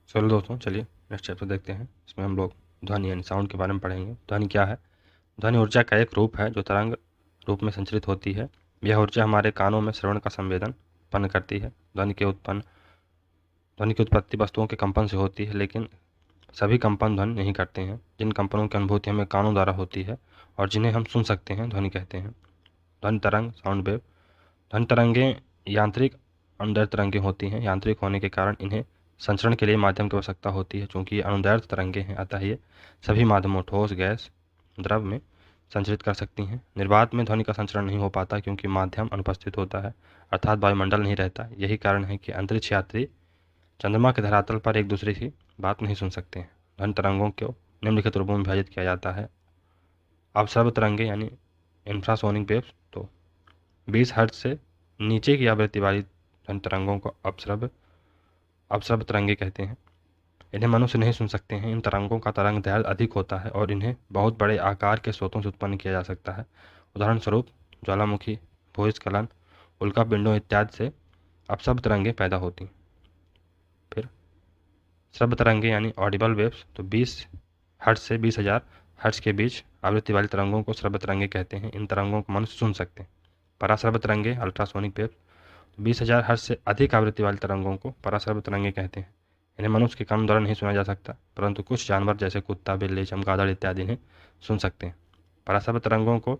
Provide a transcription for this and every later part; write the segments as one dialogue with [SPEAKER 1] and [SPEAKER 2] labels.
[SPEAKER 1] चलो दोस्तों, चलिए नेक्स्ट चैप्टर देखते हैं। इसमें हम लोग ध्वनि यानी साउंड के बारे में पढ़ेंगे। ध्वनि क्या है? ध्वनि ऊर्जा का एक रूप है जो तरंग रूप में संचरित होती है। यह ऊर्जा हमारे कानों में श्रवण का संवेदन उत्पन्न करती है। ध्वनि की उत्पत्ति वस्तुओं के कंपन से होती है, लेकिन सभी कंपन ध्वनि नहीं करते हैं। जिन कंपनों की अनुभूति हमें कानों द्वारा होती है और जिन्हें हम सुन सकते हैं, ध्वनि कहते हैं। ध्वनि तरंग, साउंड वेव। ध्वनि तरंगें यांत्रिक अनुदैर्ध्य तरंगें होती हैं। यांत्रिक होने के कारण इन्हें संचरण के लिए माध्यम की आवश्यकता होती है। चूंकि ये अनुदैर्ध्य तरंगें हैं, अतः ये सभी माध्यमों ठोस, गैस, द्रव में संचरित कर सकती हैं। निर्वात में ध्वनि का संचरण नहीं हो पाता क्योंकि माध्यम अनुपस्थित होता है, अर्थात वायुमंडल नहीं रहता। यही कारण है कि अंतरिक्ष यात्री चंद्रमा के धरातल पर एक दूसरे की बात नहीं सुन सकते हैं। ध्वनि तरंगों को निम्नलिखित रूपों में विभाजित किया जाता है। अवसर्व तरंगें यानी इंफ्रासोनिक वेव्स। तो 20 हर्ट्ज से नीचे की आवृत्ति वाली ध्वनि तरंगों को अवसर्व तरंगे कहते हैं। इन्हें मनुष्य नहीं सुन सकते हैं। इन तरंगों का तरंग दैर्ध्य अधिक होता है और इन्हें बहुत बड़े आकार के स्रोतों से उत्पन्न किया जा सकता है। उदाहरण स्वरूप ज्वालामुखी, भूस्खलन, उल्कापिंडों इत्यादि से अपशब्द तरंगें पैदा होती। फिर श्रव्य तरंगे यानी ऑडिबल वेव्स। तो 20 हर्ट्ज से 20,000 हर्ट्ज के बीच आवृत्ति वाली तरंगों को श्रव्य तरंगे कहते हैं। इन तरंगों को मनुष्य सुन सकते हैं। पराश्रव्य तरंगे, अल्ट्रासोनिक वेव्स। 20,000 हर्ट्ज से अधिक आवृत्ति वाली तरंगों को पराश्रव्य तरंगे कहते हैं। इन्हें मनुष्य के कान द्वारा नहीं सुना जा सकता, परंतु कुछ जानवर जैसे कुत्ता, बिल्ली, चमगादड़ इत्यादि इन्हें सुन सकते हैं। पराश्रव्य तरंगों को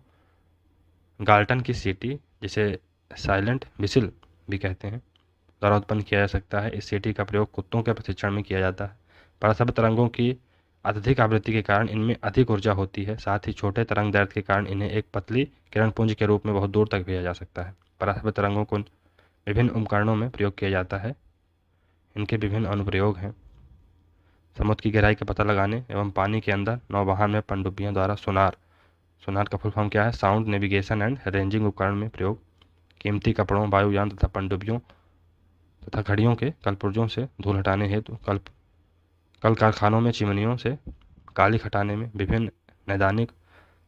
[SPEAKER 1] गाल्टन की सीटी, जिसे साइलेंट विसिल भी कहते हैं, द्वारा उत्पन्न किया जा सकता है। इस सीटी का प्रयोग कुत्तों के प्रशिक्षण में किया जाता है। पराश्रव्य तरंगों की अत्यधिक आवृत्ति के कारण इनमें अधिक ऊर्जा होती है। साथ ही छोटे तरंग दैर्ध्य के कारण इन्हें एक पतली किरणपुंज के रूप में बहुत दूर तक भेजा जा सकता है। पराश्रव्य तरंगों को विभिन्न उपकरणों में प्रयोग किया जाता है। इनके विभिन्न अनुप्रयोग हैं। समुद्र की गहराई का पता लगाने एवं पानी के अंदर नौवहन में पनडुब्बियों द्वारा सोनार का फुल फॉर्म क्या है? साउंड नेविगेशन एंड रेंजिंग उपकरण में प्रयोग। कीमती कपड़ों, वायुयान तथा पनडुब्बियों तथा घड़ियों के कलपुर्जों से धूल हटाने हेतु, कल कारखानों में चिमनियों से कालिख हटाने में, विभिन्न नैदानिक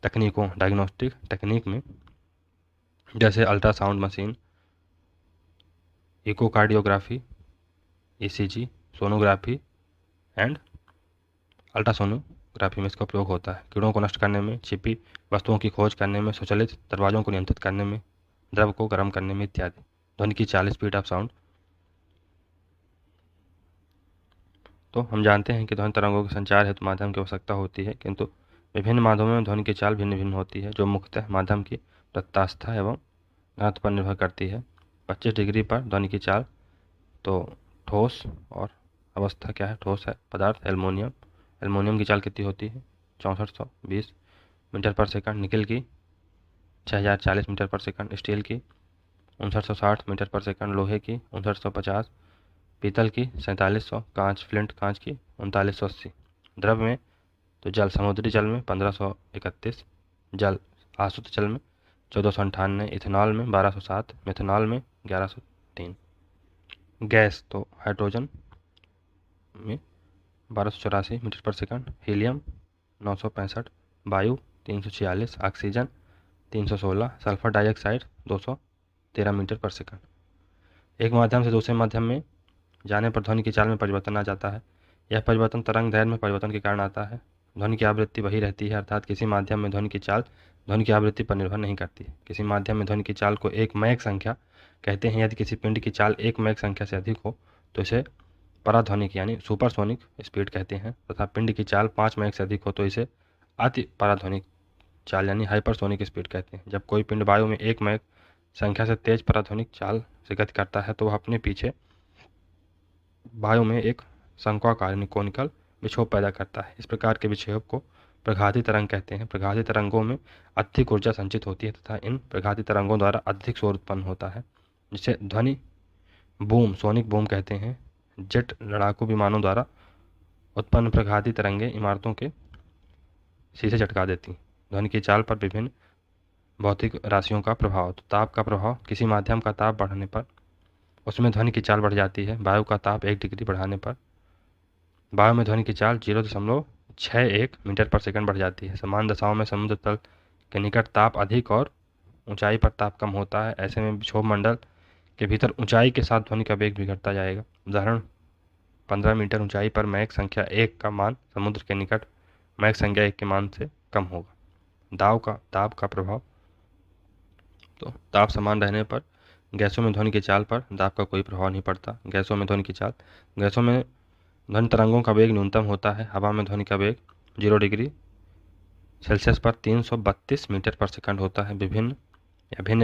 [SPEAKER 1] तकनीकों, डायग्नोस्टिक टेक्निक में, जैसे ultrasound machine, echocardiography, ECG, sonography and ultrasonography में इसका प्रयोग होता है। कीड़ों को नष्ट करने में, छिपी वस्तुओं की खोज करने में, स्वचालित दरवाजों को नियंत्रित करने में, द्रव को गर्म करने में इत्यादि। ध्वनि की 40 स्पीड ऑफ साउंड। तो हम जानते हैं कि ध्वनि तरंगों के संचार हेतु माध्यम की आवश्यकता होती है, किंतु विभिन्न माध्यमों में ध्वनि की चाल भिन्न भिन्न होती है, जो मुख्यतः माध्यम की प्रत्यास्था एवं घनत्व पर निर्भर करती है। 25 डिग्री पर ध्वनि की चाल। तो ठोस और अवस्था क्या है? ठोस है पदार्थ, एल्युमिनियम की चाल कितनी होती है? 6420 मीटर पर सेकंड। निकल की 6040 मीटर पर सेकंड। स्टील की 5960 मीटर पर सेकंड। लोहे की 5950। पीतल की 4700। फ्लिंट कांच की 3980। द्रव में तो जल, समुद्री जल में 1531। जल आसुत जल में 1498। इथेनॉल में 1207। मिथेनॉल में 1103। गैस तो हाइड्रोजन में 1284 मीटर पर सेकंड। हीलियम 965। वायु 346। ऑक्सीजन 316। सल्फर डाइऑक्साइड 213 मीटर पर सेकंड। एक माध्यम से दूसरे माध्यम में जाने पर ध्वनि की चाल में परिवर्तन आ जाता है। यह परिवर्तन तरंग दैर्ध्य में परिवर्तन के कारण आता है। ध्वनि की आवृत्ति वही रहती है, अर्थात किसी माध्यम में ध्वनि की चाल ध्वनि की आवृत्ति पर निर्भर नहीं करती। किसी माध्यम में ध्वनि की चाल को एक मैक संख्या कहते हैं। यदि किसी पिंड की चाल एक मैक संख्या से अधिक हो तो इसे पराध्वनिक यानी सुपरसोनिक स्पीड कहते हैं, तथा पिंड की चाल 5 मैक से अधिक हो तो इसे अति पराध्वनिक चाल यानी हाइपरसोनिक स्पीड कहते हैं। जब कोई पिंड वायु में 1 मैक संख्या से तेज पराध्वनिक चाल से गति करता है तो वह अपने पीछे वायु में एक शंक्वाकार यानी कोनिकल विक्षोभ पैदा करता है। इस प्रकार के विक्षोभ को प्रघाती तरंग कहते हैं। प्रघाती तरंगों में अधिक ऊर्जा संचित होती है तथा इन प्रघाती तरंगों द्वारा अधिक शोर उत्पन्न होता है, जिसे ध्वनि बूम, सोनिक बूम कहते हैं। जेट लड़ाकू विमानों द्वारा उत्पन्न प्रघाती तरंगें इमारतों के शीशे चटका देती। ध्वनि की चाल पर विभिन्न भौतिक राशियों का प्रभाव। तो ताप का प्रभाव, किसी माध्यम का ताप बढ़ने पर उसमें ध्वनि की चाल बढ़ जाती है। वायु का ताप 1 डिग्री बढ़ाने पर वायु में ध्वनि की चाल 0.61 मीटर पर सेकंड बढ़ जाती है। समान दशाओं में समुद्र तल के निकट ताप अधिक और ऊंचाई पर ताप कम होता है। ऐसे में विक्षोभ मंडल के भीतर ऊंचाई के साथ ध्वनि का वेग भी घटता जाएगा। उदाहरण 15 मीटर ऊंचाई पर मैक संख्या 1 का मान समुद्र के निकट मैक संख्या 1 के मान से कम होगा। दाब का प्रभाव, तो दाब समान रहने पर गैसों में ध्वनि की चाल पर दाब का कोई प्रभाव नहीं पड़ता। गैसों में ध्वनि की चाल, गैसों में ध्वनि तरंगों का वेग न्यूनतम होता है। हवा में ध्वनि का वेग 0 डिग्री सेल्सियस पर 332 मीटर पर सेकंड होता है। भिन्न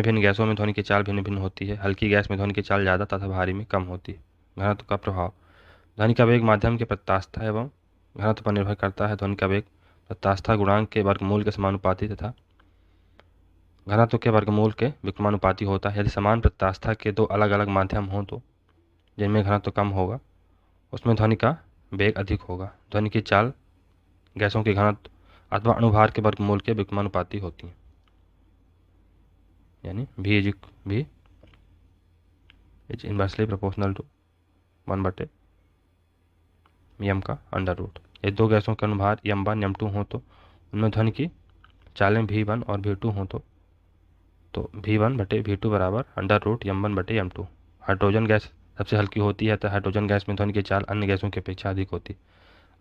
[SPEAKER 1] भिन्न गैसों में ध्वनि की चाल भिन्न भिन्न होती है। हल्की गैस में ध्वनि की चाल ज़्यादा तथा भारी में कम होती है। घनत्व का प्रभाव, ध्वनि का वेग माध्यम के प्रत्यास्थता एवं घनत्व पर निर्भर करता है। ध्वनि का वेग प्रत्यास्थता गुणांक के वर्गमूल के समानुपाती तथा घनत्व के वर्गमूल के विक्रमानुपाती होता है। यदि समान प्रत्यास्थता के दो अलग अलग माध्यम हों तो जिनमें घनत्व कम होगा उसमें ध्वनि का वेग अधिक होगा। ध्वनि की चाल गैसों के घनत्व अथवा अणुभार के वर्गमूल के विक्रमानुपाती होती है, यानी V is inversely proportional to 1/m का अंडर रूट। यदि दो गैसों के अनुभार m1 m2 हो तो उनमें ध्वनि की चालें V1 और V2 हो तो V1/V2 बराबर under root m1/m2। Hydrogen gas सबसे हल्की होती है, तो हाइड्रोजन गैस में ध्वनि की चाल अन्य गैसों की अपेक्षा अधिक होती है।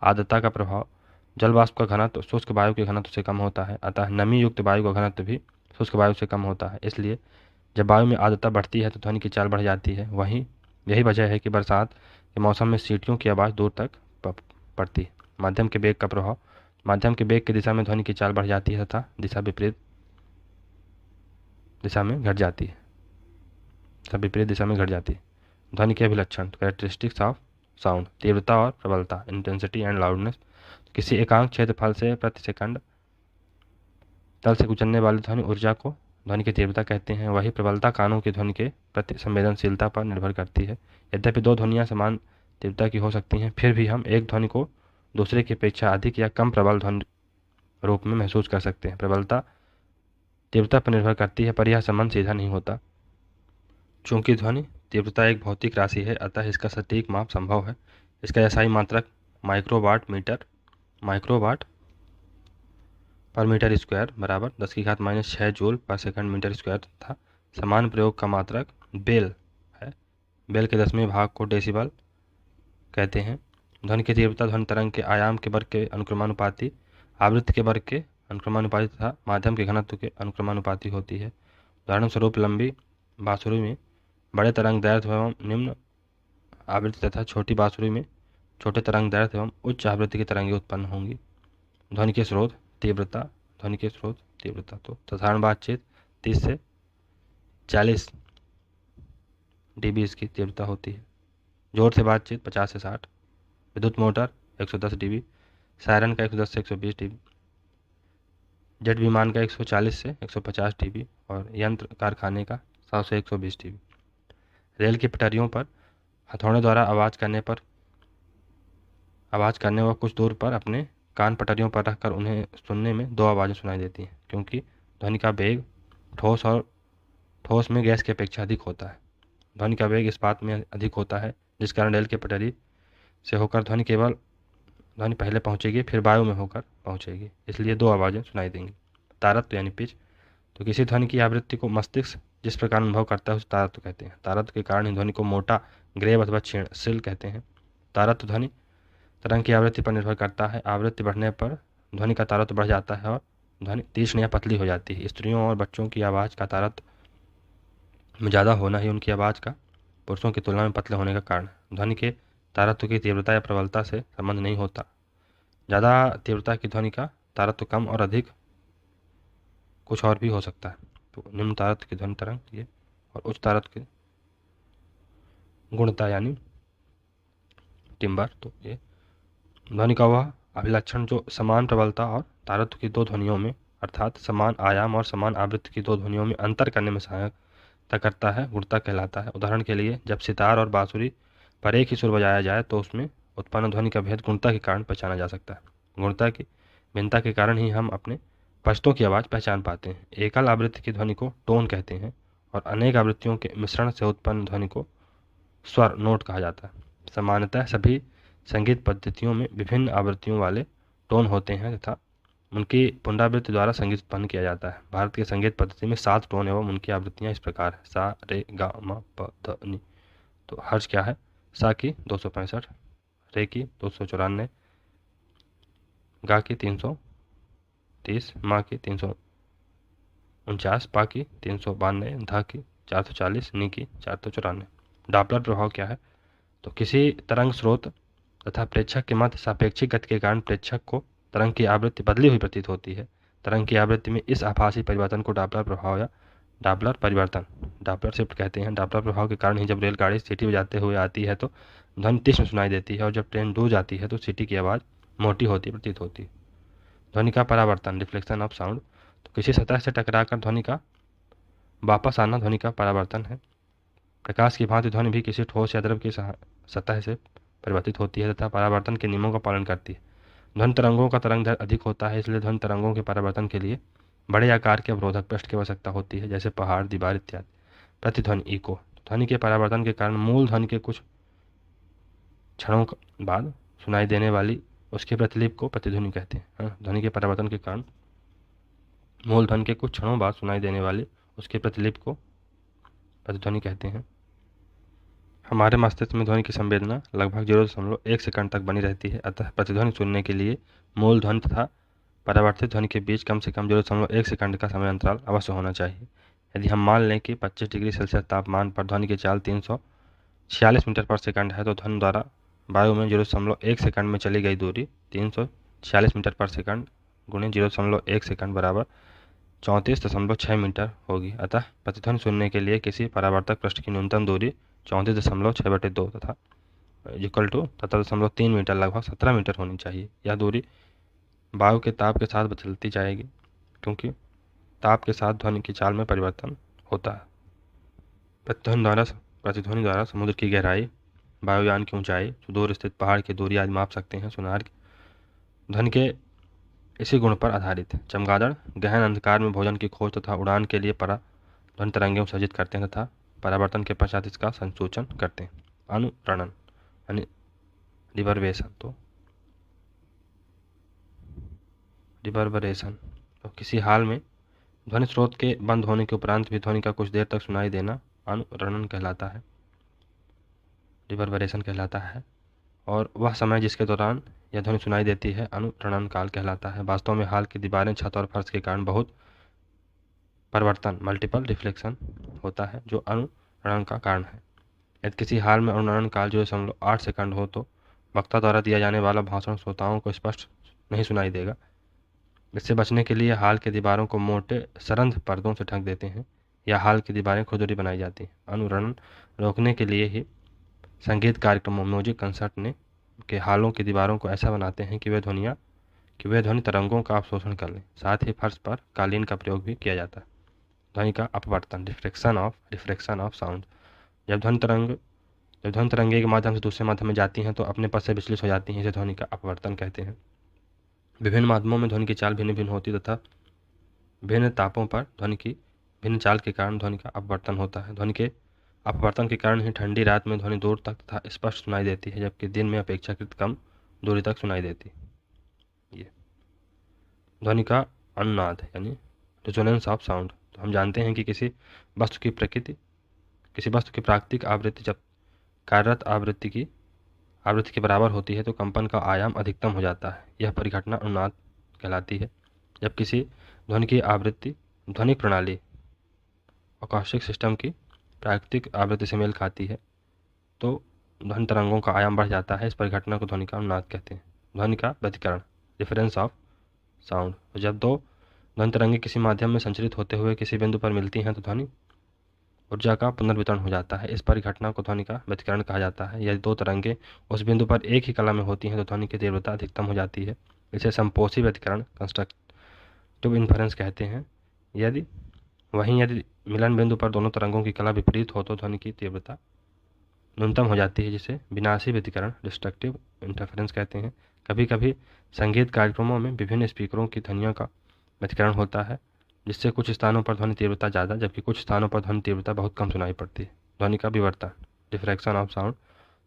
[SPEAKER 1] आर्द्रता का प्रभाव, जल वाष्प का घनत्व शुष्क वायु के घनत्व से कम होता है, अतः नमी युक्त वायु का घनत्व भी शुष्क वायु से कम होता है। इसलिए जब वायु में आर्द्रता बढ़ती है तो ध्वनि की चाल बढ़ जाती है। यही वजह है कि बरसात के मौसम में सीटियों की आवाज़ दूर तक पड़ती है। माध्यम के वेग का प्रभाव, माध्यम के वेग की दिशा में ध्वनि की चाल बढ़ जाती है तथा दिशा विपरीत दिशा में घट जाती है। ध्वनि के अभिलक्षण, कैरेक्टरिस्टिक्स ऑफ साउंड, तीव्रता और प्रबलता, इंटेंसिटी एंड लाउडनेस। किसी एकांक क्षेत्रफल से प्रति सेकंड तल से गुजरने वाली ध्वनि ऊर्जा को ध्वनि की तीव्रता कहते हैं। वही प्रबलता कानों की ध्वनि के प्रति संवेदनशीलता पर निर्भर करती है। यद्यपि दो ध्वनियाँ समान तीव्रता की हो सकती हैं, फिर भी हम एक ध्वनि को दूसरे की अपेक्षा अधिक या कम प्रबल ध्वनि रूप में महसूस कर सकते हैं। प्रबलता तीव्रता पर निर्भर करती है, पर यह संबंध सीधा नहीं होता। चूंकि ध्वनि तीव्रता एक भौतिक राशि है, अतः इसका सटीक माप संभव है। इसका SI मात्रक माइक्रोवाट पर मीटर स्क्वायर बराबर 10⁻⁻6 जूल पर सेकंड मीटर स्क्वायर तथा समान प्रयोग का मात्रक बेल है। बेल के 10वें भाग को डेसिबल कहते हैं। ध्वनि की तीव्रता ध्वनि तरंग के आयाम के वर्ग के अनुक्रमानुपाती, आवृत्ति के वर्ग के अनुक्रमानुपाती तथा माध्यम के घनत्व के अनुक्रमानुपाती होती है। उदाहरण स्वरूप लंबी बांसुरी में बड़े तरंग दैर्ध्य एवं निम्न आवृत्ति तथा छोटी बांसुरी में छोटे तरंग दैर्ध्य एवं उच्च आवृत्ति की तरंगें उत्पन्न होंगी। ध्वनि के स्रोत तीव्रता, तो साधारण बातचीत 30 से 40 dB इसकी तीव्रता होती है। जोर से बातचीत 50 से 60, विद्युत मोटर 110 dB, सायरन का 110 से 120 dB, जेट विमान का 140 से 150 dB और यंत्र कारखाने का 100 से 120 dB। रेल की पटरियों पर हथौड़े द्वारा आवाज़ करने व कुछ दूर पर अपने कान पटरियों पर रखकर उन्हें सुनने में दो आवाज़ें सुनाई देती हैं, क्योंकि ध्वनि का वेग ठोस में गैस की अपेक्षा अधिक होता है। ध्वनि का वेग इस्पात में अधिक होता है, जिस कारण रेल की पटरी से होकर ध्वनि पहले पहुंचेगी, फिर वायु में होकर पहुंचेगी, इसलिए दो आवाज़ें सुनाई देंगी। तारत्व यानी पिच, तो किसी ध्वनि की आवृत्ति को मस्तिष्क जिस प्रकार अनुभव करता है उसे तारत्व कहते हैं। तारत्व के कारण ही ध्वनि को मोटा, ग्रेव अथवा क्षीण सिल कहते हैं। तारत्व ध्वनि तरंग की आवृत्ति पर निर्भर करता है। आवृत्ति बढ़ने पर ध्वनि का तारत्व बढ़ जाता है और ध्वनि तीक्ष्ण या पतली हो जाती है। स्त्रियों और बच्चों की आवाज़ का तारत्व में ज़्यादा होना ही उनकी आवाज़ का पुरुषों की तुलना में पतले होने का कारण है। ध्वनि के तारत्व की तीव्रता या प्रबलता से संबंध नहीं होता। ज़्यादा तीव्रता की ध्वनि का तारत्व कम और अधिक कुछ और भी हो सकता है। तो निम्न तारत्व की ध्वनि तरंग ये, और उच्च तारत्व की गुणता यानी टिम्बर। तो ये ध्वनि का वह अभिलक्षण जो समान प्रबलता और तारत्व की दो ध्वनियों में, अर्थात समान आयाम और समान आवृत्ति की दो ध्वनियों में अंतर करने में सहायता करता है, गुणता कहलाता है। उदाहरण के लिए, जब सितार और बांसुरी पर एक ही सुर बजाया जाए तो उसमें उत्पन्न ध्वनि का भेद गुणता के कारण पहचाना जा सकता है। गुणता की भिन्नता के कारण ही हम अपने पश्तों की आवाज़ पहचान पाते हैं। एकल आवृत्ति की ध्वनि को टोन कहते हैं और अनेक आवृत्तियों के मिश्रण से उत्पन्न ध्वनि को स्वर, नोट कहा जाता है। सामान्यतः सभी संगीत पद्धतियों में विभिन्न आवृत्तियों वाले टोन होते हैं तथा उनकी पुनरावृत्ति द्वारा संगीत उत्पन्न किया जाता है। भारत की संगीत पद्धति में 7 टोन एवं उनकी आवृत्तियाँ इस प्रकार है: सा, रे, गा, मा, प, ध, नि। तो हर्ष क्या है? सा की 265, रे की 294, गा की 330, माँ की 349, पा की 392, धा की 440, नी की 494। डॉपलर प्रभाव क्या है? तो किसी तरंग स्रोत तथा प्रेक्षक के मध्य सापेक्षिक गति के कारण प्रेक्षक को तरंग की आवृत्ति बदली हुई प्रतीत होती है। तरंग की आवृत्ति में इस आभासी परिवर्तन को डॉपलर प्रभाव या डॉपलर परिवर्तन, डॉपलर शिफ्ट कहते हैं। डॉपलर प्रभाव के कारण ही जब रेलगाड़ी सीटी बजाते हुए आती है तो ध्वनि तीक्ष्ण सुनाई देती है, और जब ट्रेन दूर जाती है तो सीटी की आवाज़ मोटी होती प्रतीत होती है। ध्वनि का परावर्तन, रिफ्लेक्शन ऑफ साउंड। तो किसी सतह से टकराकर ध्वनि का वापस आना ध्वनि का परावर्तन है। प्रकाश की भांति ध्वनि भी किसी ठोस या द्रव की सतह से परिवर्तित होती है तथा परावर्तन के नियमों का पालन करती है। ध्वनि तरंगों का तरंग दैर्घ्य अधिक होता है, इसलिए ध्वनि तरंगों के परावर्तन के लिए बड़े आकार के अवरोधक पृष्ठ की आवश्यकता होती है, जैसे पहाड़, दीवार इत्यादि। प्रतिध्वनि, इको। ध्वनि के परावर्तन के कारण मूल ध्वनि के कुछ क्षणों बाद सुनाई देने वाली उसके प्रतिलिप को प्रतिध्वनि कहते हैं। ध्वनि के परावर्तन के कारण मूल ध्वनि के कुछ क्षणों बाद सुनाई देने वाली उसके प्रतिलिप को प्रतिध्वनि कहते हैं। हमारे मस्तिष्क में ध्वनि की संवेदना लगभग 0.1 सेकंड तक बनी रहती है, अतः प्रतिध्वनि सुनने के लिए मूल ध्वनि तथा परावर्तित ध्वनि के बीच कम से कम 0.1 सेकंड का समय अंतराल अवश्य होना चाहिए। यदि हम मान लें कि 25 डिग्री सेल्सियस तापमान पर ध्वनि की चाल 346 मीटर पर सेकंड है, तो ध्वनि द्वारा वायु में 0.1 सेकंड में चली गई दूरी 346 मीटर पर सेकंड गुणे 0.1 सेकंड बराबर 34.6 मीटर होगी। अतः प्रतिध्वनि सुनने के लिए किसी परावर्तक पृष्ठ की न्यूनतम दूरी 34.6/2 तथा इक्वल टू 17.3 मीटर लगभग 17 मीटर होनी चाहिए। यह दूरी वायु के ताप के साथ बदलती जाएगी, क्योंकि ताप के साथ ध्वनि की चाल में परिवर्तन होता है। प्रतिध्वनि द्वारा समुद्र की गहराई, वायुयान की ऊंचाई, दूर स्थित पहाड़ की दूरी आदि माप सकते हैं। सोनार ध्वनि के इसी गुण पर आधारित है। चमगादड़ गहन अंधकार में भोजन की खोज तथा उड़ान के लिए ध्वनि तरंगें उत्सर्जित करते हैं तथा परावर्तन के पश्चात इसका संसूचन करते हैं। अनुरणन यानी रिवर्बरेशन। तो रिवर्बरेशन तो किसी हाल में ध्वनि स्रोत के बंद होने के उपरांत भी ध्वनि का कुछ देर तक सुनाई देना अनुरणन कहलाता है, रिवर्बरेशन कहलाता है। और वह समय जिसके दौरान यह ध्वनि सुनाई देती है अनुरणन काल कहलाता है। वास्तव में हाल की दीवारें, छत और फर्श के कारण बहुत परिवर्तन मल्टीपल रिफ्लेक्शन होता है, जो अनुरणन का कारण है। यदि किसी हाल में अनुरणन काल 0.8 सेकंड हो तो वक्ता द्वारा दिया जाने वाला भाषण श्रोताओं को स्पष्ट नहीं सुनाई देगा। इससे बचने के लिए हाल की दीवारों को मोटे सरंध पर्दों से ढक देते हैं या हाल की दीवारें खुरदरी बनाई जाती हैं। अनुरणन रोकने के लिए ही संगीत कार्यक्रमों, म्यूजिक कंसर्ट ने के हालों की दीवारों को ऐसा बनाते हैं कि वे ध्वनि तरंगों का अवशोषण कर लें। साथ ही फर्श पर कालीन का प्रयोग भी किया जाता है। ध्वनि का अपवर्तन, रिफ्रैक्शन ऑफ साउंड। जब ध्वनि तरंगे के माध्यम से दूसरे माध्यम में जाती हैं तो अपने पथ से विचलित हो जाती हैं, इसे ध्वनि का अपवर्तन कहते हैं। विभिन्न माध्यमों में ध्वनि की चाल भिन्न भिन्न होती तथा भिन्न तापों पर ध्वनि की भिन्न चाल के कारण ध्वनि का अपवर्तन होता है। ध्वनि के अपवर्तन के कारण ही ठंडी रात में ध्वनि दूर तक तथा स्पष्ट सुनाई देती है, जबकि दिन में अपेक्षाकृत कम दूरी तक सुनाई देती है। ये ध्वनि का अनुनाद यानी रिजोनेंस ऑफ साउंड। तो हम जानते हैं कि किसी वस्तु की प्राकृतिक आवृत्ति जब कार्यरत आवृत्ति के बराबर होती है तो कंपन का आयाम अधिकतम हो जाता है। यह परिघटना अनुनाद कहलाती है। जब किसी ध्वनि की आवृत्ति ध्वनिक प्रणाली अकॉस्टिक सिस्टम की प्राकृतिक आवृत्ति से मेल खाती है तो ध्वनि तरंगों का आयाम बढ़ जाता है। इस परिघटना को ध्वनि का अनुनाद कहते हैं। ध्वनि का व्यतिकरण, डिफरेंस ऑफ साउंड। जब दो ध्वनि तरंगें किसी माध्यम में संचरित होते हुए किसी बिंदु पर मिलती हैं तो ध्वनि ऊर्जा का पुनर्वितरण हो जाता है। इस परिघटना को ध्वनि का व्यतिकरण कहा जाता है। यदि दो तरंगें उस बिंदु पर एक ही कला में होती हैं तो ध्वनि की तीव्रता अधिकतम हो जाती है। इसे संपोषी व्यतिकरण, कंस्ट्रक्टिव इन्फरेंस कहते हैं। यदि मिलन बिंदु पर दोनों तरंगों की कला विपरीत हो तो ध्वनि की तीव्रता न्यूनतम हो जाती है, जिसे विनाशी व्यतिकरण, डिस्ट्रक्टिव इंटरफेरेंस कहते हैं। कभी कभी संगीत कार्यक्रमों में विभिन्न स्पीकरों की ध्वनियों का व्यतिकरण होता है, जिससे कुछ स्थानों पर ध्वनि तीव्रता ज़्यादा जबकि कुछ स्थानों पर ध्वनि तीव्रता बहुत कम सुनाई पड़ती है। ध्वनि का विवर्तन, डिफ्रैक्शन ऑफ साउंड।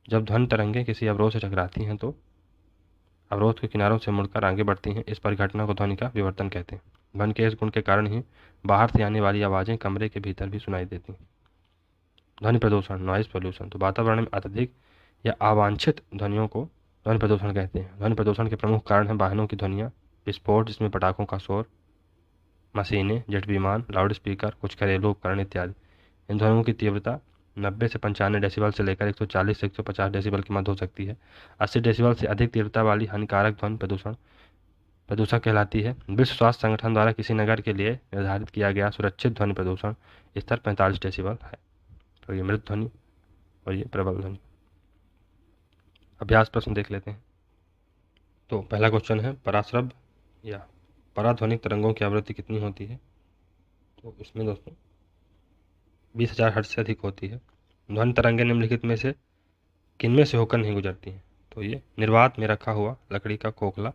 [SPEAKER 1] जब ध्वनि तरंगें किसी अवरोध से टकराती हैं तो अवरोध के किनारों से मुड़कर आगे बढ़ती हैं। इस परिघटना को ध्वनि का विवर्तन कहते हैं। ध्वनि के इस गुण के कारण ही बाहर से आने वाली आवाज़ें कमरे के भीतर भी सुनाई देती हैं। ध्वनि प्रदूषण, नॉइज पोल्यूशन। तो वातावरण में अत्यधिक या अवांछित ध्वनियों को ध्वनि प्रदूषण कहते हैं। ध्वनि प्रदूषण के प्रमुख कारण हैं वाहनों की ध्वनियाँ, विस्फोट जिसमें पटाखों का शोर, मशीनें, जेट विमान, लाउड स्पीकर, कुछ घरेलू उपकरण इत्यादि। इन ध्वनियों की तीव्रता 90 से 95 डेसिबल से लेकर 140 से 150 डेसिबल की मध्य हो सकती है। 80 डेसिबल से अधिक तीव्रता वाली हानिकारक ध्वनि प्रदूषण कहलाती है। विश्व स्वास्थ्य संगठन द्वारा किसी नगर के लिए निर्धारित किया गया सुरक्षित ध्वनि प्रदूषण स्तर 45 डेसिबल है। तो ये मृत ध्वनि और ये प्रबल ध्वनि। अभ्यास प्रश्न देख लेते हैं। तो पहला क्वेश्चन है, पराश्रव्य या पराध्वनिक तरंगों की आवृत्ति कितनी होती है? तो इसमें दोस्तों 20,000 हर्ट्ज से अधिक होती है। ध्वनि तरंगें निम्नलिखित में से किनमें से होकर नहीं गुजरती हैं? तो ये निर्वात में रखा हुआ लकड़ी का खोखला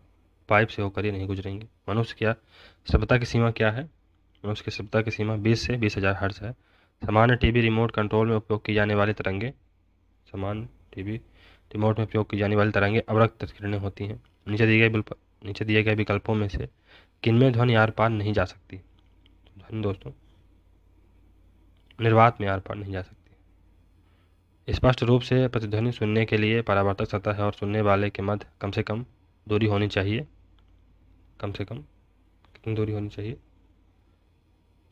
[SPEAKER 1] पाइप से होकर ये नहीं गुजरेंगे। मनुष्य क्या श्रव्यता की सीमा क्या है? मनुष्य की श्रव्यता की सीमा 20 से 20,000 हर्ट्ज है। सामान्य टीवी रिमोट कंट्रोल में उपयोग की जाने वाली तरंगें अवरक्त किरणें होती हैं। नीचे दिए गए विकल्पों में से किनमें ध्वनि आर पार नहीं जा सकती? ध्वनि दोस्तों निर्वात में आर पार नहीं जा सकती। स्पष्ट रूप से प्रतिध्वनि सुनने के लिए परावर्तक सतह और सुनने वाले के मध्य कम से कम दूरी होनी चाहिए। कम से कम कितनी दूरी होनी चाहिए?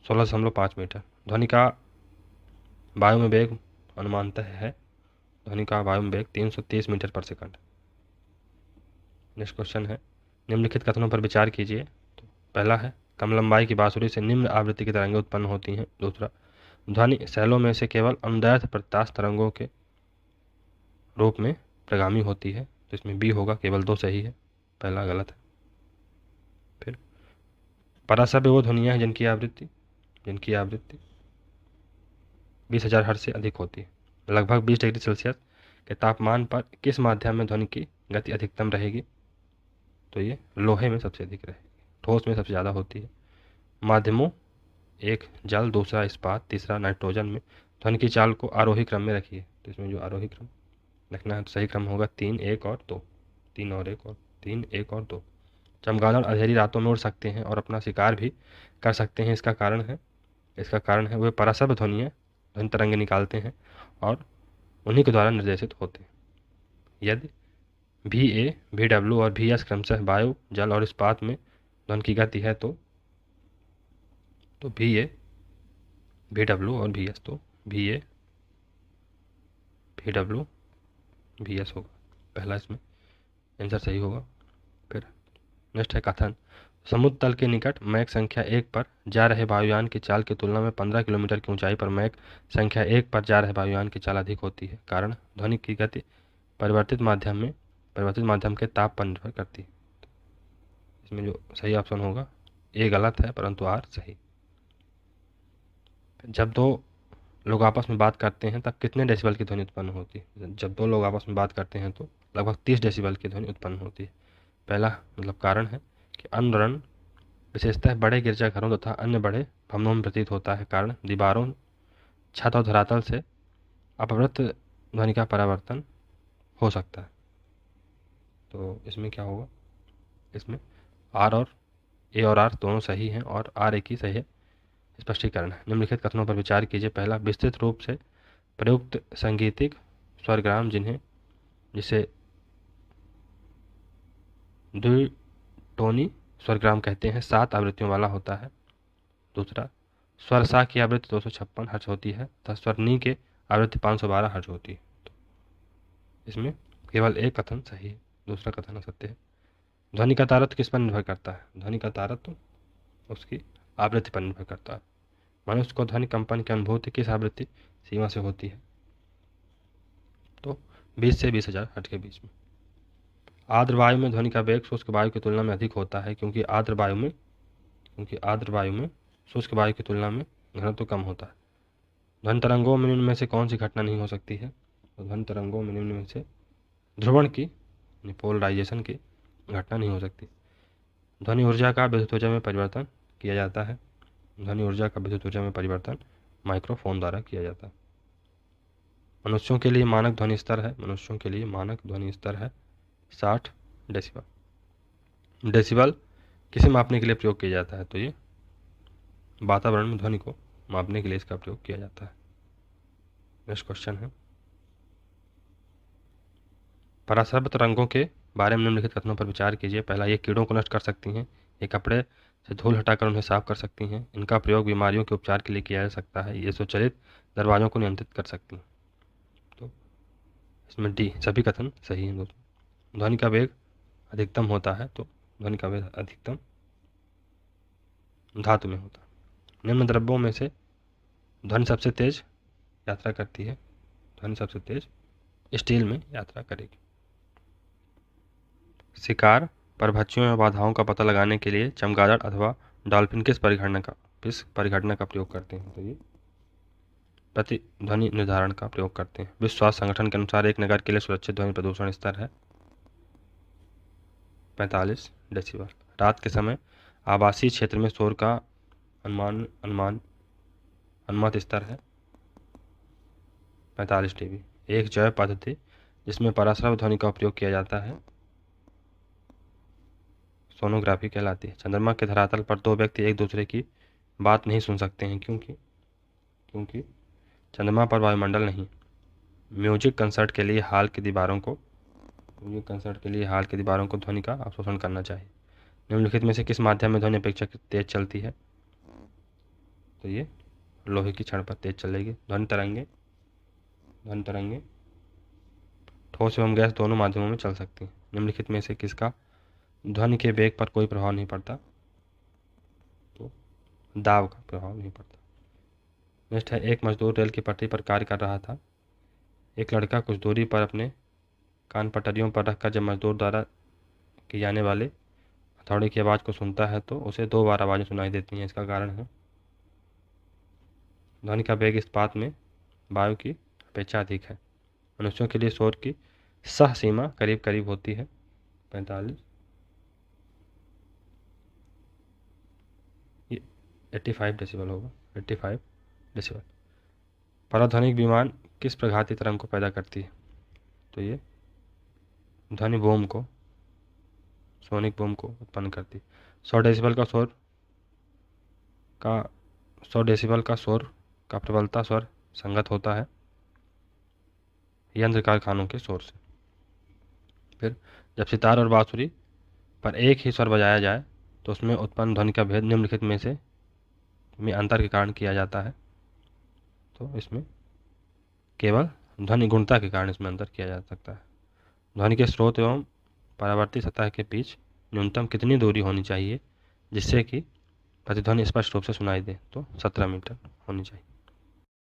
[SPEAKER 1] 16.5 मीटर। ध्वनि का वायु में वेग अनुमानतः है। ध्वनि का वायु में वेग 330 मीटर पर सेकंड। नेक्स्ट क्वेश्चन है, निम्नलिखित कथनों पर विचार कीजिए। तो पहला है, कम लंबाई की बांसुरी से निम्न आवृत्ति की तरंगें उत्पन्न होती हैं। दूसरा, ध्वनि शैलों में से केवल अनुदैर्ध्य प्रत्यास्थ तरंगों के रूप में प्रगामी होती है। तो इसमें बी होगा, केवल 2 सही है, पहला गलत है। फिर पराश्रव्य वो ध्वनियाँ हैं जिनकी आवृत्ति 20,000 हर्ट्ज से अधिक होती है। लगभग 20 डिग्री सेल्सियस के तापमान पर किस माध्यम में ध्वनि की गति अधिकतम रहेगी? तो ये लोहे में सबसे अधिक रहेगी, ठोस में सबसे ज़्यादा होती है। माध्यमों, एक जल, दूसरा इस्पात, तीसरा नाइट्रोजन में ध्वनि की चाल को आरोही क्रम में रखिए। तो इसमें जो आरोही क्रम रखना है तो सही क्रम होगा 3, 1 और 2। 3 और 1 और 3, 1 और 2। चमगादड़ अंधेरी रातों में उड़ सकते हैं और अपना शिकार भी कर सकते हैं। इसका कारण है वे पराश्रव्य ध्वनि तरंगे निकालते हैं और उन्हीं के द्वारा निर्देशित होते हैं। यदि VA, VW और VS क्रमशः वायु, जल और इस्पात में ध्वनि की गति है तो VA, VW और VS, तो VA, VW, VS होगा, पहला इसमें आंसर सही होगा। फिर नेक्स्ट है कथन, समुद्र तल के निकट मैक संख्या 1 पर जा रहे वायुयान की चाल की तुलना में 15 किलोमीटर की ऊंचाई पर मैक संख्या 1 पर जा रहे वायुयान की चाल अधिक होती है। कारण, ध्वनि की गति परिवर्तित माध्यम के ताप पर निर्भर करती है। इसमें जो सही ऑप्शन होगा ए गलत है, परंतु आर सही। जब दो लोग आपस में बात करते हैं तब कितने डेसिबल की ध्वनि उत्पन्न होती है? जब दो लोग आपस में बात करते हैं तो लगभग 30 डेसिबल की ध्वनि उत्पन्न होती है। पहला कारण है कि अनुरण विशेषतः बड़े गिरजाघरों तथा अन्य बड़े भवनों में प्रतीत होता है। कारण, दीवारों, छत और धरातल से अपवृत्त ध्वनि का परावर्तन हो सकता है। तो इसमें क्या होगा? इसमें आर और ए और आर दोनों सही हैं और आर एक ही सही है। स्पष्टीकरण है, निम्नलिखित कथनों पर विचार कीजिए। पहला, विस्तृत रूप से प्रयुक्त संगीतिक स्वरग्राम जिसे द्विटोनी स्वरग्राम कहते हैं 7 आवृत्तियों वाला होता है। दूसरा, स्वर सा की आवृत्ति 256 हर्ट्ज होती है तथा स्वर नी के आवृत्ति 512 हर्ट्ज होती है। तो इसमें केवल एक कथन सही है, दूसरा कथन असत्य है। ध्वनि का तारतम्य किस पर निर्भर करता है? ध्वनि का तारतम्य उसकी आवृत्ति पर निर्भर करता है। मनुष्य को ध्वनि कंपन की अनुभूति किस आवृत्ति सीमा से होती है? तो 20 से 20,000 हर्ट्ज के बीच में। आर्द्र वायु में ध्वनि का वेग शुष्क वायु की तुलना में अधिक होता है क्योंकि आर्द्र वायु में शुष्क वायु की तुलना में घनत्व कम होता है। ध्वनि तरंगों में निम्न में से कौन सी घटना नहीं हो सकती है? तो ध्वनि तरंगों में निम्न में से ध्रुवण की पोलराइजेशन की घटना नहीं हो सकती। ध्वनि ऊर्जा का विद्युत ऊर्जा में परिवर्तन किया जाता है। ध्वनि ऊर्जा का विद्युत ऊर्जा में परिवर्तन माइक्रोफोन द्वारा किया जाता है। मनुष्यों के लिए मानक ध्वनि स्तर है 60 डेसिबल। डेसिबल किसे मापने के लिए प्रयोग किया जाता है? तो ये वातावरण में ध्वनि को मापने के लिए इसका प्रयोग किया जाता है। नेक्स्ट क्वेश्चन है, पराश्रय तरंगों के बारे में निम्नलिखित कथनों पर विचार कीजिए। पहला, ये कीड़ों को नष्ट कर सकती हैं। ये कपड़े से धूल हटाकर उन्हें साफ कर सकती हैं। इनका प्रयोग बीमारियों के उपचार के लिए किया जा सकता है। ये स्वचालित दरवाजों को नियंत्रित कर सकती हैं। तो इसमें डी सभी कथन सही हैं दोस्तों। ध्वनि का वेग अधिकतम होता है, तो ध्वनि का वेग अधिकतम धातु में होता है। निम्न द्रव्यों में से ध्वनि सबसे तेज यात्रा करती है। ध्वनि सबसे तेज स्टील में यात्रा करेगी। शिकार, परभक्षियों या बाधाओं का पता लगाने के लिए चमगादड़ अथवा डॉल्फिन किस परिघटना का प्रयोग करते हैं? तो ये प्रतिध्वनि निर्धारण का प्रयोग करते हैं। विश्व स्वास्थ्य संगठन के अनुसार एक नगर के लिए सुरक्षित ध्वनि प्रदूषण स्तर है 45 डेसिबल। रात के समय आवासीय क्षेत्र में शोर का अनुमानित स्तर है 45 dB। एक जैव पद्धति जिसमें पराश्रय ध्वनि का उपयोग किया जाता है सोनोग्राफी कहलाती है। चंद्रमा के धरातल पर दो व्यक्ति एक दूसरे की बात नहीं सुन सकते हैं, क्योंकि चंद्रमा पर वायुमंडल नहीं। म्यूजिक कंसर्ट के लिए हाल की दीवारों को ध्वनि का अवशोषण करना चाहिए। निम्नलिखित में से किस माध्यम में ध्वनि अपेक्षाकृत तेज चलती है? तो ये लोहे की छड़ पर तेज चलेगी। ध्वनि तरंगे ठोस एवं गैस दोनों माध्यमों में चल सकती हैं। निम्नलिखित में से किसका ध्वनि के वेग पर कोई प्रभाव नहीं पड़ता? तो दाब का प्रभाव नहीं पड़ता। नेक्स्ट है, एक मजदूर रेल की पटरी पर कार्य कर रहा था। एक लड़का कुछ दूरी पर अपने कान पटरियों पर रखकर जब मजदूर द्वारा की जाने वाले हथौड़े की आवाज़ को सुनता है तो उसे 2 बार आवाज़ें सुनाई देती हैं। इसका कारण है ध्वनि का वेग इस बात में वायु की अपेक्षा अधिक है। मनुष्यों के लिए शोर की सह सीमा करीब करीब होती है 45, ये 85 डेसिबल होगा, 85 डेसिबल। पराध्वनिक विमान किस प्रघाती तरंग को पैदा करती है? तो ये ध्वनि बूम को, सोनिक बूम को उत्पन्न करती है। 100 डेसिबल का शोर का प्रबलता स्वर संगत होता है यंत्र कारखानों के शोर से। फिर जब सितार और बांसुरी पर एक ही स्वर बजाया जाए तो उसमें उत्पन्न ध्वनि का भेद निम्नलिखित में से अंतर के कारण किया जाता है। तो इसमें केवल ध्वनि गुणता के कारण इसमें अंतर किया जा सकता है। ध्वनि के स्रोत एवं परावर्ती सतह के बीच न्यूनतम कितनी दूरी होनी चाहिए जिससे कि प्रतिध्वनि स्पष्ट रूप से सुनाई दे? तो 17 मीटर होनी चाहिए।